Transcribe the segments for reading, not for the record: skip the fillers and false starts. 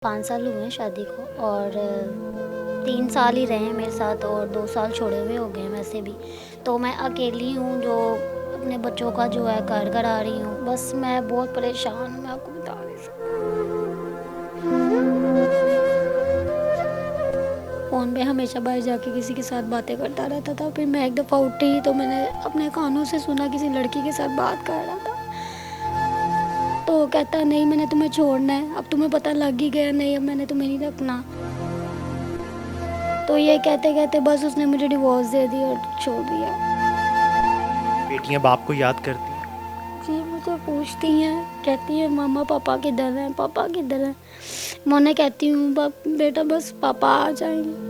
5 साल हुए हैं शादी को और 3 साल ही रहे हैं मेरे साथ और 2 साल छोड़े हुए हो गए हैं वैसे भी। तो मैं अकेली हूँ जो अपने बच्चों का जो है घर करा रही हूँ। बस मैं बहुत परेशान हूँ, मैं आपको बता नहीं सकती। फ़ोन पे हमेशा बाहर जाके किसी के साथ बातें करता रहता था। फिर मैं एक दफ़ा उठी तो मैंने अपने कानों से सुना किसी लड़की के साथ बात कर रहा था। तो कहता नहीं मैंने तुम्हें छोड़ना है, अब तुम्हें पता लग ही गया, नहीं अब मैंने तुम्हें नहीं रखना। तो ये कहते-कहते बस उसने मुझे डिवोर्स दे दिया और छोड़ दिया। बेटियां बाप को याद करती हैं। जी, मुझे पूछती हैं, कहती हैं मम्मा पापा किधर हैं, पापा किधर हैं? मैं उन्हें कहती हूँ बेटा बस पापा आ जाएँगे।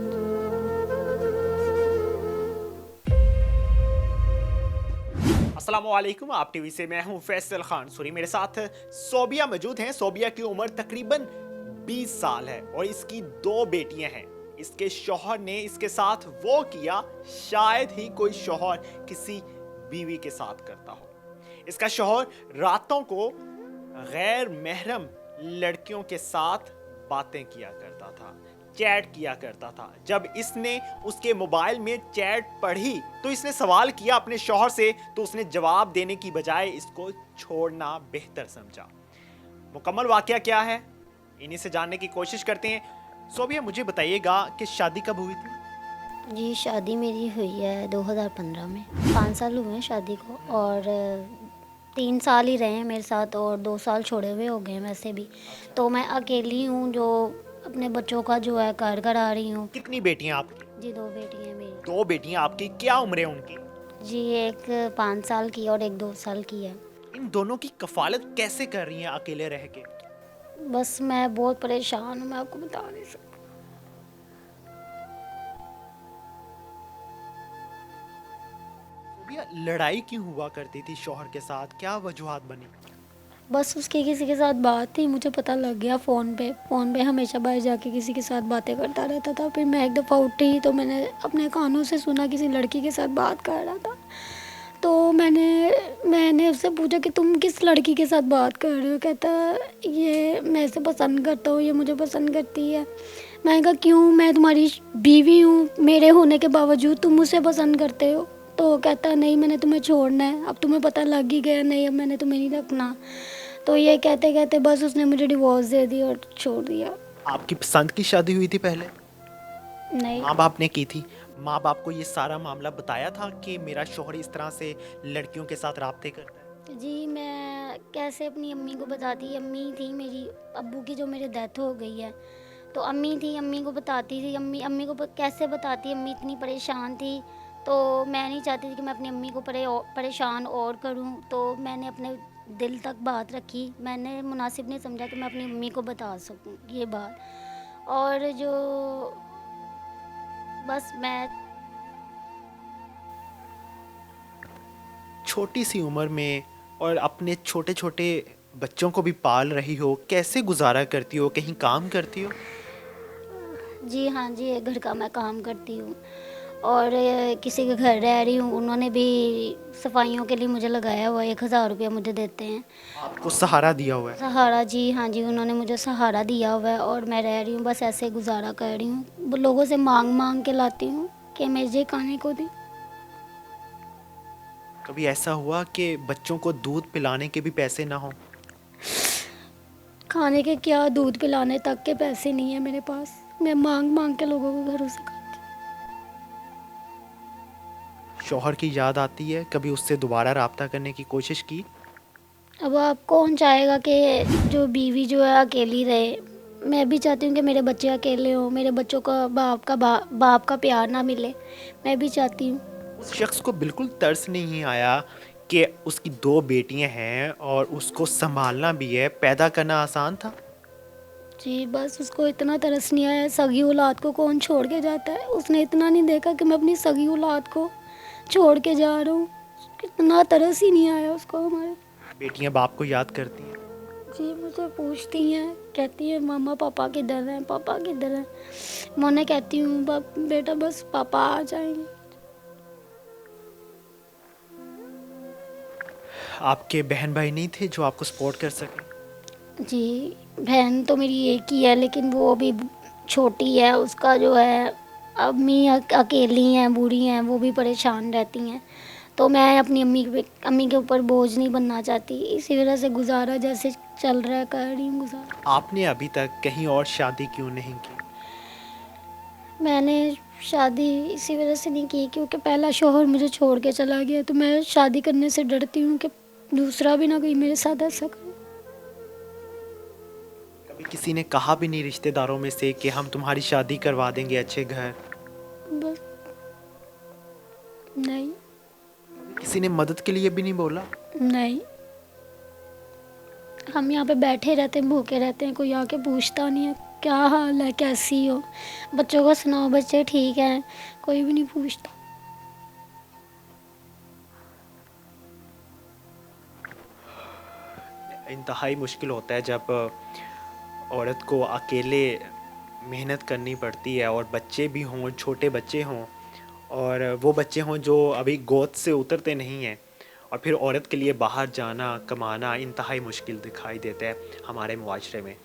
अस्सलामुअलैकुम, आप टीवी से मैं हूं फैसल खान सूरी। मेरे साथ सोबिया मौजूद हैं। सोबिया की उम्र तकरीबन 20 साल है और इसकी 2 बेटियां हैं। इसके शौहर ने इसके साथ वो किया शायद ही कोई शौहर किसी बीवी के साथ करता हो। इसका शौहर रातों को गैर महरम लड़कियों के साथ बातें किया करता था, चैट किया करता था। जब इसने उसके मोबाइल में चैट पढ़ी तो इसने सवाल किया अपने शौहर से, तो उसने जवाब देने की बजाय इसको छोड़ना बेहतर समझा। मुकम्मल वाकया क्या है, इन्हीं से जानने की कोशिश करते हैं। सोबिया, मुझे बताइएगा कि शादी कब हुई थी? जी, शादी मेरी हुई है 2015 में। 5 साल हुए हैं शादी को और 3 साल ही रहे हैं मेरे साथ और 2 साल छोड़े हुए हो गए हैं वैसे भी। तो मैं अकेली हूँ जो अपने बच्चों का जो है घर करा रही हूँ। कितनी बेटियां आपकी? जी, 2 बेटी हैं मेरी। 2 बेटियां आपकी, क्या उम्र है उनकी? जी, एक 5 साल की और एक 2 साल की है। इन दोनों की कफालत कैसे कर रही हैं अकेले रह के? बस मैं बहुत परेशान हूँ, मैं आपको बता नहीं सकती। सोबिया, लड़ाई क्यों हुआ करती थी शौहर के साथ, क्या वजूहात बनी? बस उसकी किसी के साथ बात थी, मुझे पता लग गया फ़ोन पे हमेशा बाहर जाके किसी के साथ बातें करता रहता था। फिर मैं एक दफ़ा उठी तो मैंने अपने कानों से सुना किसी लड़की के साथ बात कर रहा था। तो मैंने उससे पूछा कि तुम किस लड़की के साथ बात कर रहे हो? कहता ये मैं इसे पसंद करता हूँ, ये मुझे पसंद करती है। मैंने कहा क्यों? मैं तुम्हारी बीवी हूँ, मेरे होने के बावजूद तुम मुझसे पसंद करते हो? तो कहता नहीं मैंने तुम्हें छोड़ना है, अब तुम्हें पता लग ही गया, नहीं अब मैंने तुम्हें नहीं रखना। तो ये कहते-कहते बस उसने मुझे डिवोर्स दे दिया और छोड़ दिया। आपकी पसंद की शादी हुई थी पहले? नहीं। माँ बाप ने की थी? माँ बाप को ये सारा मामला बताया था कि मेरा शौहर इस तरह से लड़कियों के साथ राब्ते करता है? जी, मैं कैसे अपनी अम्मी को बताती, अम्मी थी मेरी, अब्बू की जो मेरी डेथ हो गई है। तो अम्मी थी, अम्मी को बताती थी, अम्मी अम्मी को कैसे बताती, अम्मी इतनी परेशान थी। तो मैं नहीं चाहती थी कि मैं अपनी अम्मी को परेशान और करूं। तो मैंने अपने दिल तक बात रखी, मैंने मुनासिब नहीं समझा कि मैं अपनी अम्मी को बता सकूं ये बात। और जो बस मैं छोटी सी उम्र में और अपने छोटे छोटे बच्चों को भी पाल रही हो, कैसे गुजारा करती हो? कहीं काम करती हो? जी हाँ जी, ये घर का मैं काम करती हूँ और किसी के घर रह रही हूँ। उन्होंने भी सफाइयों के लिए मुझे लगाया हुआ है, 1000 रुपया मुझे देते हैं। आपको सहारा दिया हुआ है? सहारा जी हाँ जी, उन्होंने मुझे सहारा दिया हुआ है और मैं रह रही हूँ, बस ऐसे गुज़ारा कर रही हूँ। वो लोगों से माँग-माँग के लाती हूँ कि मुझे खाने को दें। कभी ऐसा हुआ कि बच्चों को दूध पिलाने के भी पैसे ना हो? खाने के क्या, दूध पिलाने तक के पैसे नहीं है मेरे पास। मैं माँग-माँग के लोगों के घरों से खाती शौहर की याद आती है? कभी उससे दोबारा राब्ता करने की कोशिश की? हूँ। अब आप कौन चाहेगा कि जो बीवी जो है अकेली रहे? मैं भी चाहती हूँ कि मेरे बच्चे अकेले हों, मेरे बच्चों का बाप का प्यार ना मिले। मैं भी चाहती हूँ। उस शख्स को बिल्कुल तरस नहीं आया कि उसकी 2 बेटियां हैं और उसको संभालना भी है, पैदा करना आसान था? जी, बस उसको इतना तरस नहीं आया, सगी औलाद को कौन छोड़ के जाता है? उसने इतना नहीं देखा कि मैं अपनी सगी औलाद को छोड़ के जा रहा हूँ। इतना तरस ही नहीं आया उसको हमारे। बेटियां बाप को याद करती हैं। जी, मुझे पूछती हैं, कहती हैं मम्मा पापा किधर हैं, पापा किधर हैं? मैं उन्हें कहती हूँ बेटा बस पापा आ जाएँगे। आपके बहन भाई नहीं थे जो आपको सपोर्ट कर सके? जी। बहन तो मेरी एक ही है, लेकिन वो अभी छोटी है। उसका जो है, अम्मी अकेली हैं, बूढ़ी हैं, वो भी परेशान रहती हैं। तो मैं अपनी अम्मी के ऊपर बोझ नहीं बनना चाहती, इसी वजह से गुजारा जैसे चल रहा है कर रही हूँ गुजारा। आपने अभी तक कहीं और शादी क्यों नहीं की? मैंने शादी इसी वजह से नहीं की क्योंकि पहला शौहर मुझे छोड़ के चला गया, तो मैं शादी करने से डरती हूँ कि दूसरा भी ना कोई मेरे साथ ऐसा करे। कभी किसी ने कहा भी नहीं रिश्तेदारों में से कि हम तुम्हारी शादी करवा देंगे अच्छे घर? बस नहीं। किसी ने मदद के लिए भी नहीं बोला? नहीं, हम यहाँ पे बैठे रहते हैं, भूखे रहते हैं, कोई आके पूछता नहीं है क्या हाल है, कैसी हो, बच्चों को सुनाओ बच्चे ठीक हैं, कोई भी नहीं पूछता। इंतहाई मुश्किल होता है जब औरत को अकेले मेहनत करनी पड़ती है और बच्चे भी हों, छोटे बच्चे हों, और वो बच्चे हों जो अभी गोद से उतरते नहीं हैं, और फिर औरत के लिए बाहर जाना, कमाना इंतहाई मुश्किल दिखाई देता है हमारे मुआशरे में।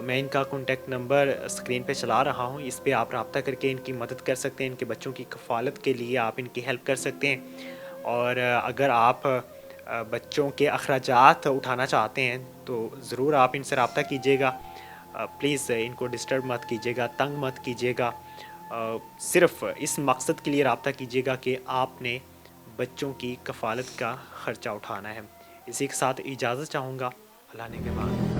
मैं इनका कॉन्टेक्ट नंबर स्क्रीन पे चला रहा हूँ, इस पे आप रब्ता करके इनकी मदद कर सकते हैं, इनके बच्चों की कफ़ालत के लिए आप इनकी हेल्प कर सकते हैं। और अगर आप बच्चों के अखराजात उठाना चाहते हैं तो ज़रूर आप इनसे रब्ता कीजिएगा। प्लीज़ इनको डिस्टर्ब मत कीजिएगा, तंग मत कीजिएगा। सिर्फ़ इस मकसद के लिए रब्ता कीजिएगा कि आपने बच्चों की कफ़ालत का ख़र्चा उठाना है। इसी के साथ इजाज़त चाहूँगा। अल्लाह ने के बाद।